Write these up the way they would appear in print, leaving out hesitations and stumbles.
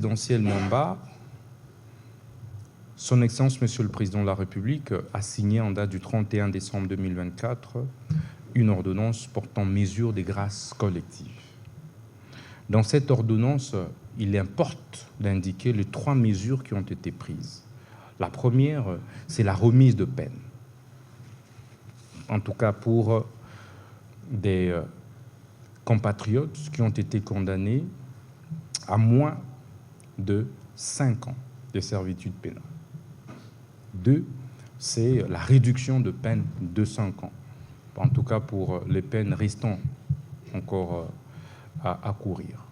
présidentielle Mwamba, Son Excellence, Monsieur le Président de la République, a signé en date du 31 décembre 2024 une ordonnance portant mesures des grâces collectives. Dans cette ordonnance, il importe d'indiquer les 3 mesures qui ont été prises. La première, c'est la remise de peine. En tout cas pour des compatriotes qui ont été condamnés à moins de 5 ans de servitude pénale. 2, c'est la réduction de peine de 5 ans, en tout cas pour les peines restant encore à courir.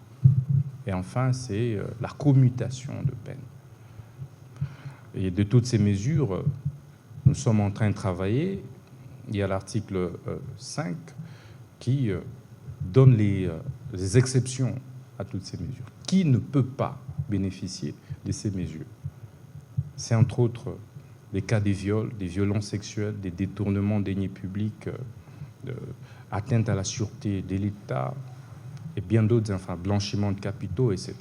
Et enfin, c'est la commutation de peine. Et de toutes ces mesures, nous sommes en train de travailler. Il y a l'article 5 qui donne les exceptions à toutes ces mesures. Qui ne peut pas bénéficier de ces mesures? C'est entre autres les cas des viols, des violences sexuelles, des détournements de deniers publics, atteinte à la sûreté de l'État et bien d'autres, enfin, blanchiment de capitaux, etc.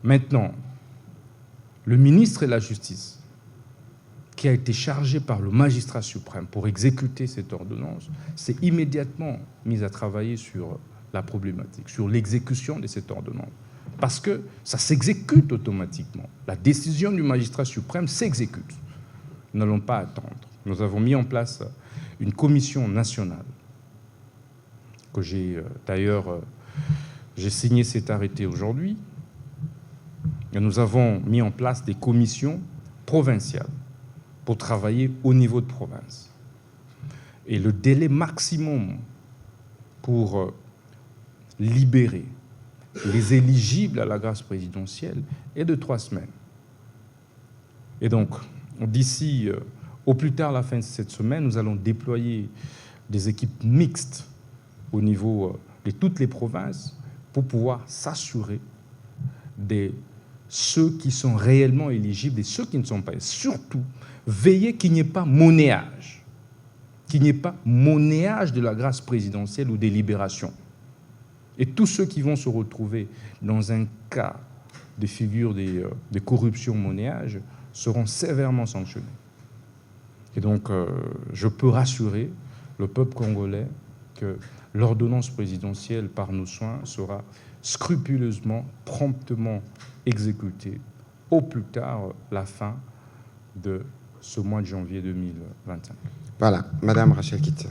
Maintenant, le ministre de la Justice, qui a été chargé par le magistrat suprême pour exécuter cette ordonnance, s'est immédiatement mis à travailler sur la problématique, sur l'exécution de cette ordonnance. Parce que ça s'exécute automatiquement. La décision du magistrat suprême s'exécute. Nous n'allons pas attendre. Nous avons mis en place une commission nationale, que j'ai signé cet arrêté aujourd'hui. Et nous avons mis en place des commissions provinciales pour travailler au niveau de province. Et le délai maximum pour libérer les éligibles à la grâce présidentielle est de 3 semaines. Et donc, d'ici au plus tard la fin de cette semaine, nous allons déployer des équipes mixtes au niveau de toutes les provinces pour pouvoir s'assurer de ceux qui sont réellement éligibles et ceux qui ne sont pas. Et surtout, veiller qu'il n'y ait pas monnayage, de la grâce présidentielle ou des libérations. Et tous ceux qui vont se retrouver dans un cas de figure de corruption monnayage seront sévèrement sanctionnés. Et donc, je peux rassurer le peuple congolais que l'ordonnance présidentielle, par nos soins, sera scrupuleusement, promptement exécutée, au plus tard la fin de ce mois de janvier 2025. Voilà, Madame Rachel Kitzer.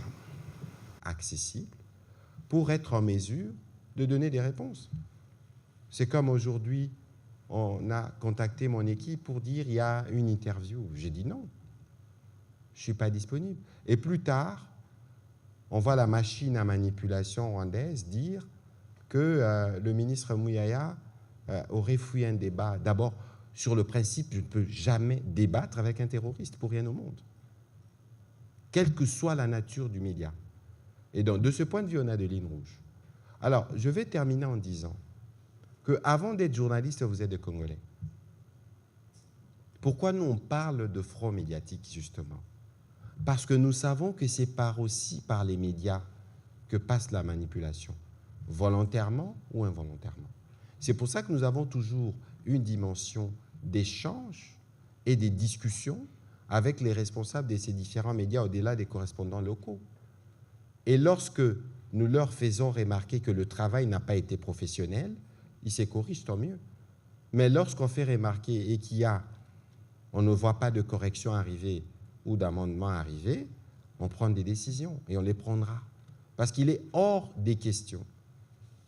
Accessible pour être en mesure de donner des réponses. C'est comme aujourd'hui, on a contacté mon équipe pour dire il y a une interview. J'ai dit non, je ne suis pas disponible. Et plus tard, on voit la machine à manipulation rwandaise dire que le ministre Muyaya aurait fui un débat. D'abord, sur le principe, je ne peux jamais débattre avec un terroriste pour rien au monde, quelle que soit la nature du média. Et donc, de ce point de vue, on a des lignes rouges. Alors, je vais terminer en disant qu'avant d'être journaliste, vous êtes des Congolais. Pourquoi nous, on parle de front médiatique, justement? Parce que nous savons que c'est aussi par les médias que passe la manipulation, volontairement ou involontairement. C'est pour ça que nous avons toujours une dimension d'échange et des discussions avec les responsables de ces différents médias au-delà des correspondants locaux. Et lorsque nous leur faisons remarquer que le travail n'a pas été professionnel, ils se corrigent, tant mieux. Mais lorsqu'on fait remarquer et on ne voit pas de correction arriver ou d'amendement arriver, on prend des décisions et on les prendra. Parce qu'il est hors des questions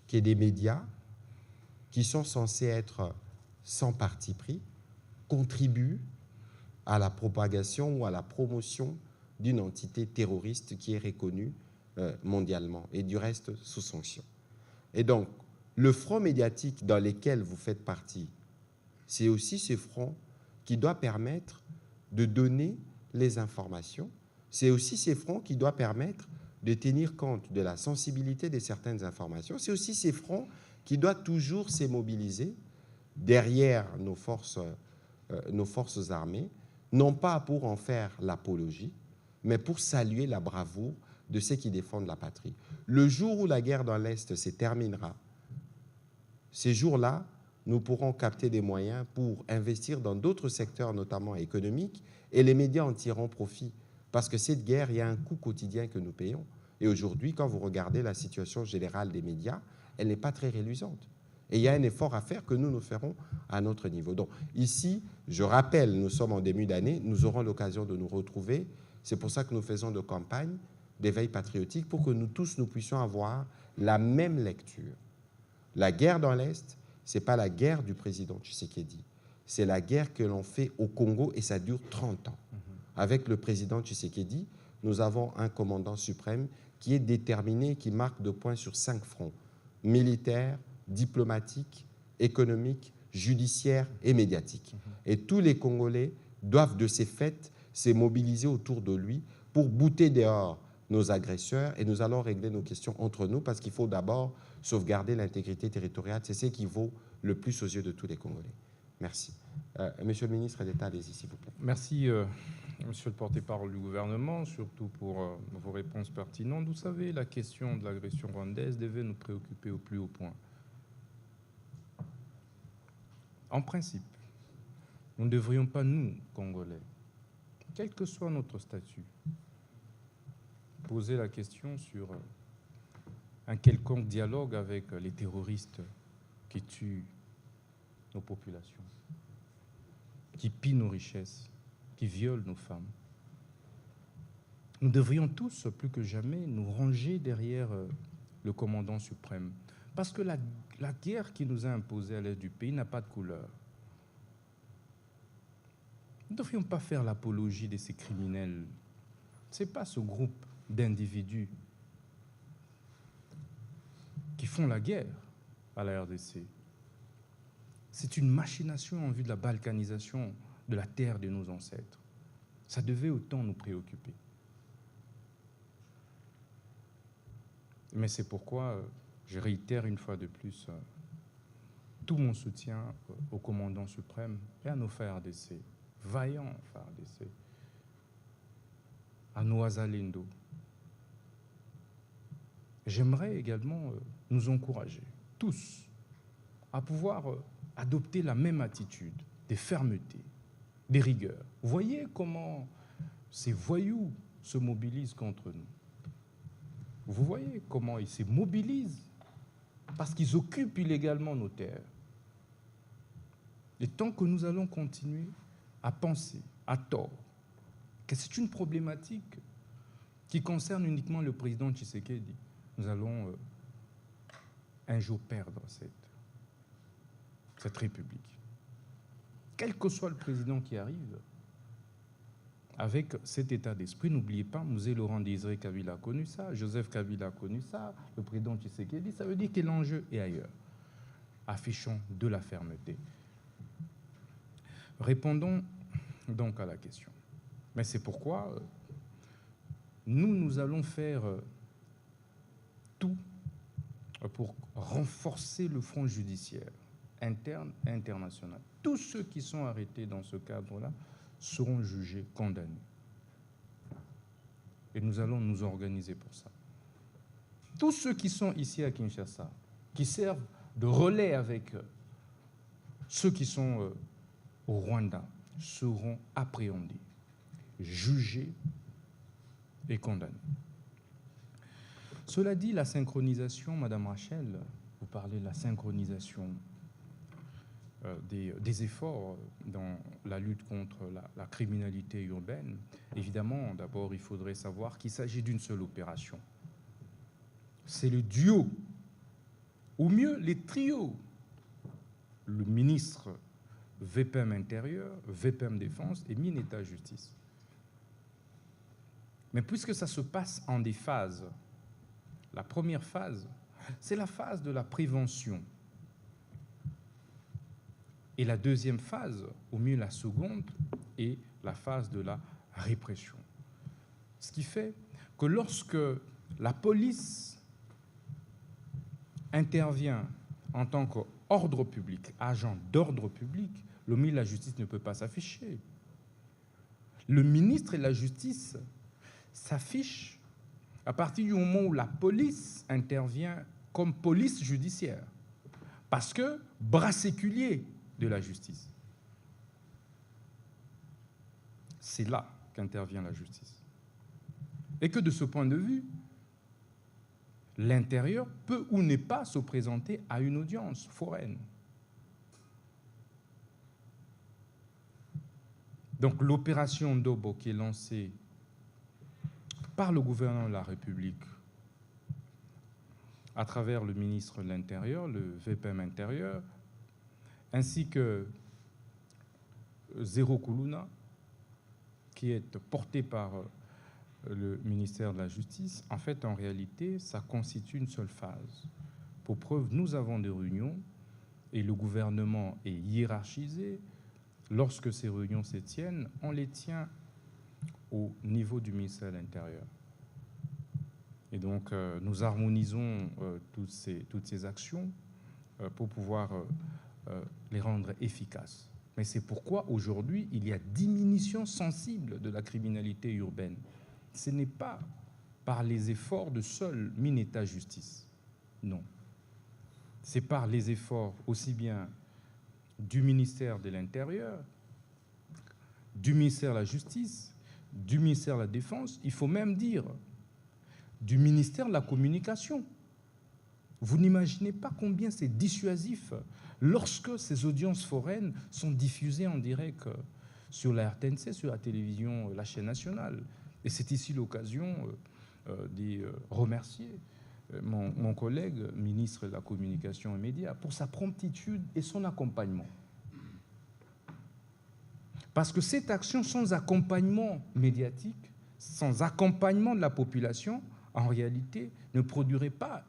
qu'il y ait des médias qui sont censés être sans parti pris, contribuent à la propagation ou à la promotion d'une entité terroriste qui est reconnue mondialement et du reste sous sanction. Et donc, le front médiatique dans lequel vous faites partie, c'est aussi ce front qui doit permettre de donner les informations. C'est aussi ce front qui doit permettre de tenir compte de la sensibilité de certaines informations. C'est aussi ce front qui doit toujours se mobiliser derrière nos forces armées, non pas pour en faire l'apologie, mais pour saluer la bravoure de ceux qui défendent la patrie. Le jour où la guerre dans l'Est se terminera, ces jours-là, nous pourrons capter des moyens pour investir dans d'autres secteurs, notamment économiques, et les médias en tireront profit. Parce que cette guerre, il y a un coût quotidien que nous payons. Et aujourd'hui, quand vous regardez la situation générale des médias, elle n'est pas très reluisante. Et il y a un effort à faire que nous ferons à notre niveau. Donc ici, je rappelle, nous sommes en début d'année, nous aurons l'occasion de nous retrouver. C'est pour ça que nous faisons des campagnes d'éveil patriotique pour que nous tous, nous puissions avoir la même lecture. La guerre dans l'Est, ce n'est pas la guerre du président Tshisekedi. C'est la guerre que l'on fait au Congo et ça dure 30 ans. Avec le président Tshisekedi, nous avons un commandant suprême qui est déterminé, qui marque de points sur 5 fronts, militaire, diplomatique, économique, judiciaire et médiatique. Et tous les Congolais doivent de ces faits se mobiliser autour de lui pour bouter dehors nos agresseurs et nous allons régler nos questions entre nous parce qu'il faut d'abord sauvegarder l'intégrité territoriale. C'est ce qui vaut le plus aux yeux de tous les Congolais. Merci. Monsieur le ministre d'État, allez-y, s'il vous plaît. Merci, monsieur le porte-parole du gouvernement, surtout pour vos réponses pertinentes. Vous savez, la question de l'agression rwandaise devait nous préoccuper au plus haut point. En principe, nous ne devrions pas, nous, Congolais, quel que soit notre statut, poser la question sur un quelconque dialogue avec les terroristes qui tuent nos populations, qui pillent nos richesses, qui violent nos femmes. Nous devrions tous, plus que jamais, nous ranger derrière le commandant suprême. Parce que la guerre qui nous a imposée à l'est du pays n'a pas de couleur. Nous ne devrions pas faire l'apologie de ces criminels. Ce n'est pas ce groupe d'individus qui font la guerre à la RDC. C'est une machination en vue de la balkanisation de la terre de nos ancêtres. Ça devait autant nous préoccuper. Mais c'est pourquoi je réitère une fois de plus tout mon soutien au commandant suprême et à nos frères RDC, vaillants frères RDC, à nos Azalendo. J'aimerais également nous encourager, tous, à pouvoir adopter la même attitude, des fermetés, des rigueurs. Vous voyez comment ces voyous se mobilisent contre nous. Vous voyez comment ils se mobilisent parce qu'ils occupent illégalement nos terres. Et tant que nous allons continuer à penser, à tort, que c'est une problématique qui concerne uniquement le président Tshisekedi, nous allons un jour perdre cette République. Quel que soit le président qui arrive, avec cet état d'esprit, n'oubliez pas, Mzee Laurent Désiré Kabila a connu ça, Joseph Kabila a connu ça, le président Tshisekedi, ça veut dire que l'enjeu est ailleurs. Affichons de la fermeté. Répondons donc à la question. Mais c'est pourquoi nous allons faire tout pour renforcer le front judiciaire interne et international. Tous ceux qui sont arrêtés dans ce cadre-là seront jugés, condamnés. Et nous allons nous organiser pour ça. Tous ceux qui sont ici à Kinshasa, qui servent de relais avec ceux qui sont au Rwanda, seront appréhendés, jugés et condamnés. Cela dit, la synchronisation, Madame Rachel, vous parlez de la synchronisation des efforts dans la lutte contre la criminalité urbaine. Évidemment, d'abord, il faudrait savoir qu'il s'agit d'une seule opération. C'est le duo, ou mieux, les trios. Le ministre VPM Intérieur, VPM Défense et Mineta Justice. Mais puisque ça se passe en des phases, la première phase, c'est la phase de la prévention. Et la deuxième phase, au mieux la seconde, est la phase de la répression. Ce qui fait que lorsque la police intervient en tant qu'ordre public, agent d'ordre public, le ministre de la Justice ne peut pas s'afficher. Le ministre de la Justice s'affiche à partir du moment où la police intervient comme police judiciaire. Parce que bras séculier de la justice. C'est là qu'intervient la justice. Et que de ce point de vue, l'intérieur peut ou n'est pas se présenter à une audience foraine. Donc l'opération Ndobo qui est lancée par le gouvernement de la République à travers le ministre de l'Intérieur, le VPM intérieur, ainsi que Zéro Koulouna, qui est porté par le ministère de la Justice, en fait, en réalité, ça constitue une seule phase. Pour preuve, nous avons des réunions et le gouvernement est hiérarchisé. Lorsque ces réunions se tiennent, on les tient au niveau du ministère de l'Intérieur. Et donc, nous harmonisons toutes ces actions pour pouvoir les rendre efficaces. Mais c'est pourquoi, aujourd'hui, il y a diminution sensible de la criminalité urbaine. Ce n'est pas par les efforts de seul Minéta-Justice. Non. C'est par les efforts aussi bien du ministère de l'Intérieur, du ministère de la Justice, du ministère de la Défense, il faut même dire du ministère de la Communication. Vous n'imaginez pas combien c'est dissuasif lorsque ces audiences foraines sont diffusées en direct sur la RTNC, sur la télévision, la chaîne nationale. Et c'est ici l'occasion de remercier mon collègue, ministre de la Communication et Médias, pour sa promptitude et son accompagnement. Parce que cette action sans accompagnement médiatique, sans accompagnement de la population, en réalité, ne produirait pas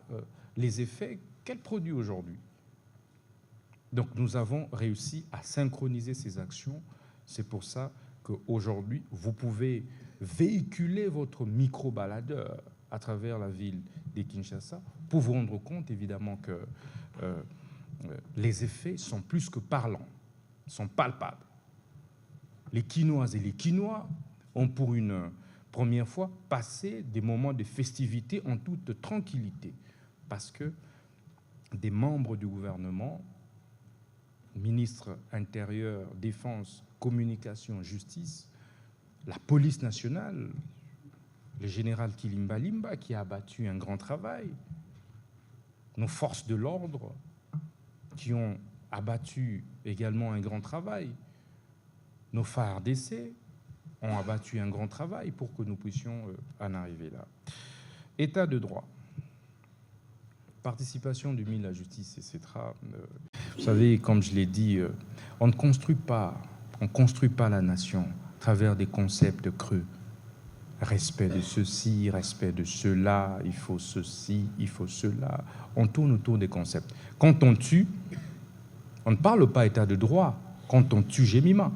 les effets qu'elle produit aujourd'hui. Donc nous avons réussi à synchroniser ces actions. C'est pour ça qu'aujourd'hui, vous pouvez véhiculer votre micro-baladeur à travers la ville de Kinshasa pour vous rendre compte, évidemment, que les effets sont plus que parlants, sont palpables. Les Quinoises et les Quinois ont pour une première fois passé des moments de festivité en toute tranquillité, parce que des membres du gouvernement, ministre intérieur, défense, communication, justice, la police nationale, le général Kilimba Limba qui a abattu un grand travail, nos forces de l'ordre qui ont abattu également un grand travail, nos FARDC ont abattu un grand travail pour que nous puissions en arriver là. État de droit, participation du ministre de la Justice, etc. Vous savez, comme je l'ai dit, on ne construit pas la nation à travers des concepts creux. Respect de ceci, respect de cela, il faut ceci, il faut cela. On tourne autour des concepts. Quand on tue, on ne parle pas état de droit. Quand on tue Jemima.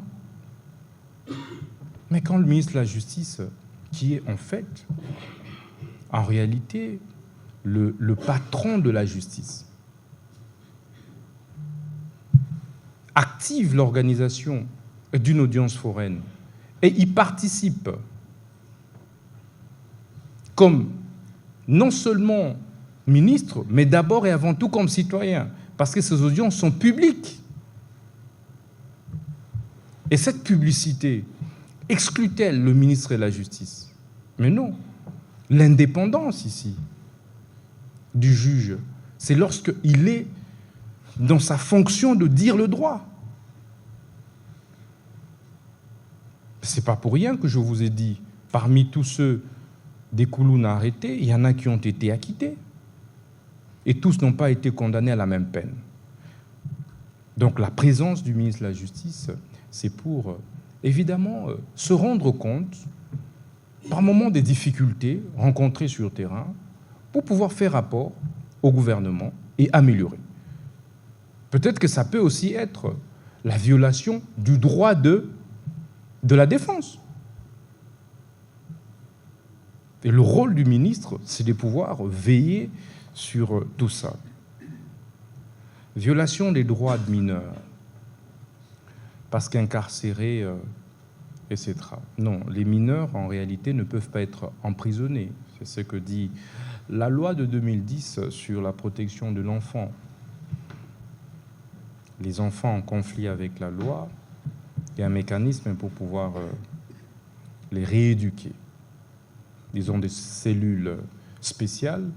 Mais quand le ministre de la Justice, qui est en fait, en réalité, le patron de la justice, active l'organisation d'une audience foraine et y participe comme non seulement ministre, mais d'abord et avant tout comme citoyen, parce que ces audiences sont publiques. Et cette publicité exclut-elle le ministre de la Justice? Mais non. L'indépendance ici du juge, c'est lorsqu'il est dans sa fonction de dire le droit. Ce n'est pas pour rien que je vous ai dit, parmi tous ceux des Koulouna arrêtés, il y en a qui ont été acquittés. Et tous n'ont pas été condamnés à la même peine. Donc la présence du ministre de la Justice, c'est pour, évidemment, se rendre compte, par moments, des difficultés rencontrées sur le terrain, pour pouvoir faire rapport au gouvernement et améliorer. Peut-être que ça peut aussi être la violation du droit de la défense. Et le rôle du ministre, c'est de pouvoir veiller sur tout ça. Violation des droits de mineurs, parce qu'incarcérés, etc. Non, les mineurs, en réalité, ne peuvent pas être emprisonnés. C'est ce que dit la loi de 2010 sur la protection de l'enfant. les enfants en conflit avec la loi, il y a un mécanisme pour pouvoir les rééduquer. Ils ont des cellules spéciales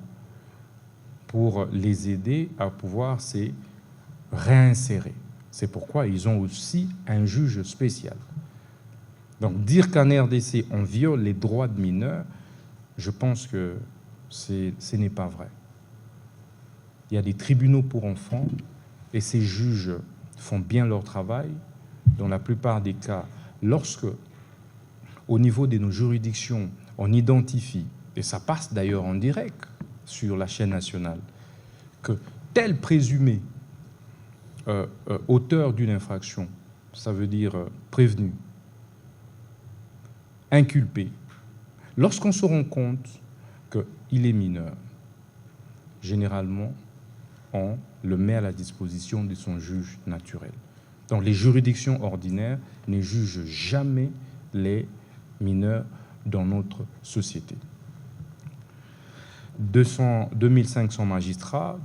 pour les aider à pouvoir se réinsérer. C'est pourquoi ils ont aussi un juge spécial. Donc dire qu'en RDC, on viole les droits de mineurs, je pense que ce n'est pas vrai. Il y a des tribunaux pour enfants et ces juges font bien leur travail. Dans la plupart des cas, lorsque, au niveau de nos juridictions, on identifie, et ça passe d'ailleurs en direct sur la chaîne nationale, que tel présumé auteur d'une infraction, ça veut dire prévenu, inculpé, lorsqu'on se rend compte qu'il est mineur, généralement, on le met à la disposition de son juge naturel. Donc les juridictions ordinaires ne jugent jamais les mineurs dans notre société. 2500 magistrats,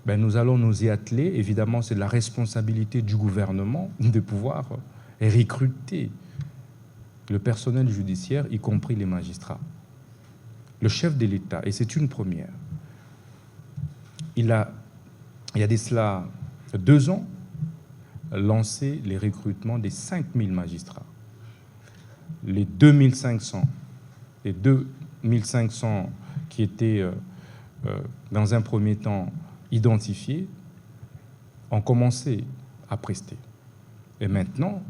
nous allons nous y atteler. Évidemment, c'est la responsabilité du gouvernement de pouvoir recruter le personnel judiciaire, y compris les magistrats. Le chef de l'État, et c'est une première, il y a de cela 2 ans, lancé les recrutements des 5000 magistrats. Les 2500 qui étaient dans un premier temps identifiés ont commencé à prester. Et maintenant,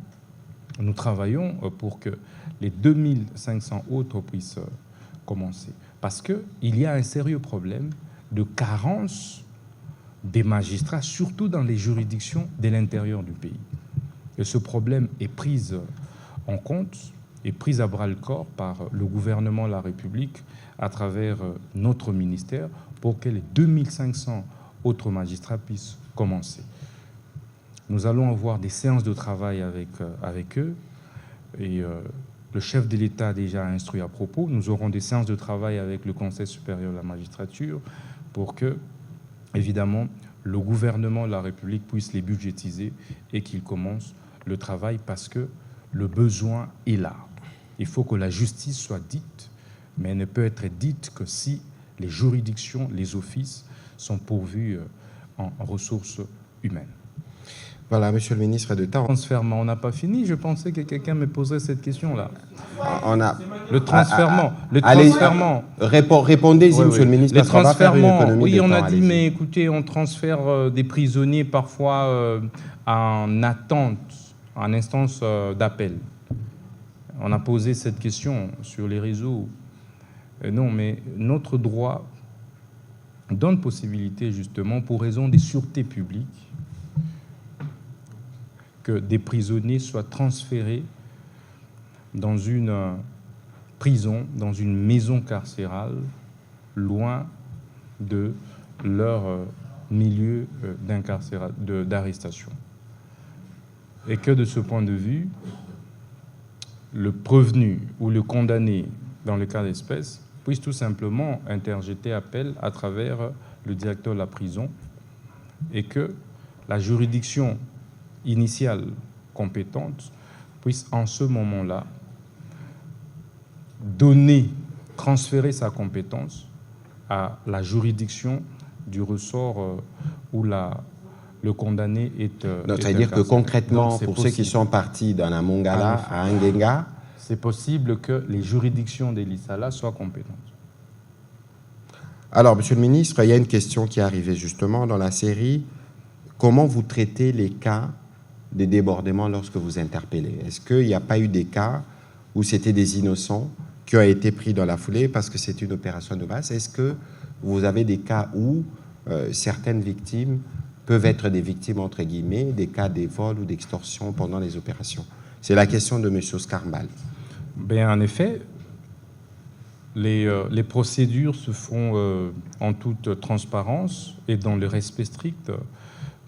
nous travaillons pour que les 2500 autres puissent commencer. Parce qu'il y a un sérieux problème de carence des magistrats, surtout dans les juridictions de l'intérieur du pays. Et ce problème est pris en compte, est pris à bras-le-corps par le gouvernement de la République à travers notre ministère pour que les 2500 autres magistrats puissent commencer. Nous allons avoir des séances de travail avec eux et le chef de l'État a déjà instruit à propos. Nous aurons des séances de travail avec le Conseil supérieur de la magistrature pour que, évidemment, le gouvernement de la République puisse les budgétiser et qu'il commence le travail parce que le besoin est là. Il faut que la justice soit dite, mais elle ne peut être dite que si les juridictions, les offices sont pourvus en ressources humaines. Voilà, Monsieur le ministre d'État. Transfèrement, on n'a pas fini. Je pensais que quelqu'un me poserait cette question-là. Le transfèrement. Répondez-y, oui, Monsieur le ministre. Les transfèrements, oui, on a dit, mais écoutez, on transfère des prisonniers parfois en attente, en instance d'appel. On a posé cette question sur les réseaux. Non, mais notre droit donne possibilité, justement, pour raison de sûreté publique, que des prisonniers soient transférés dans une prison, dans une maison carcérale, loin de leur milieu d'arrestation. Et que de ce point de vue, le prévenu ou le condamné, dans le cas d'espèce, puisse tout simplement interjeter appel à travers le directeur de la prison et que la juridiction initiale compétente puisse en ce moment-là transférer sa compétence à la juridiction du ressort où le condamné est. C'est-à-dire que concrètement, pour ceux qui sont partis dans la Mongala à Angenga, c'est possible que les juridictions des Lissala soient compétentes. Alors, Monsieur le ministre, il y a une question qui est arrivée justement dans la série. Comment vous traitez les cas des débordements lorsque vous interpellez? Est-ce qu'il n'y a pas eu des cas où c'était des innocents qui ont été pris dans la foulée parce que c'est une opération de masse? Est-ce que vous avez des cas où certaines victimes peuvent être des victimes, entre guillemets, des cas de vol ou d'extorsion pendant les opérations? C'est la question de M. Skarbal. En effet, les procédures se font en toute transparence et dans le respect strict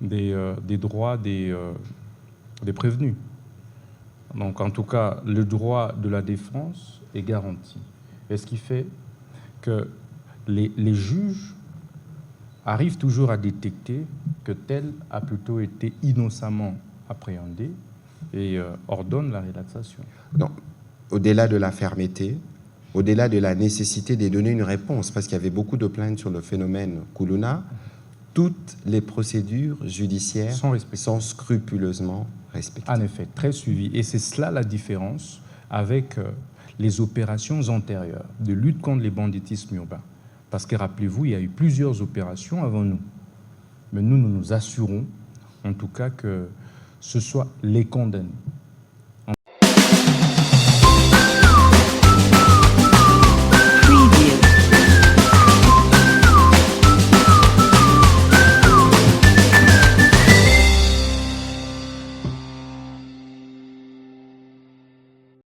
des droits des prévenus. Donc, en tout cas, le droit de la défense est garanti. Et ce qui fait que les juges arrivent toujours à détecter que tel a plutôt été innocemment appréhendé et ordonne la relaxation. Non. Au-delà de la fermeté, au-delà de la nécessité de donner une réponse, parce qu'il y avait beaucoup de plaintes sur le phénomène Koulouna, toutes les procédures judiciaires sont scrupuleusement respectées. En effet, très suivies. Et c'est cela la différence avec les opérations antérieures de lutte contre les banditismes urbains. Parce que rappelez-vous, il y a eu plusieurs opérations avant nous. Mais nous, nous nous assurons, en tout cas, que ce soit les condamnés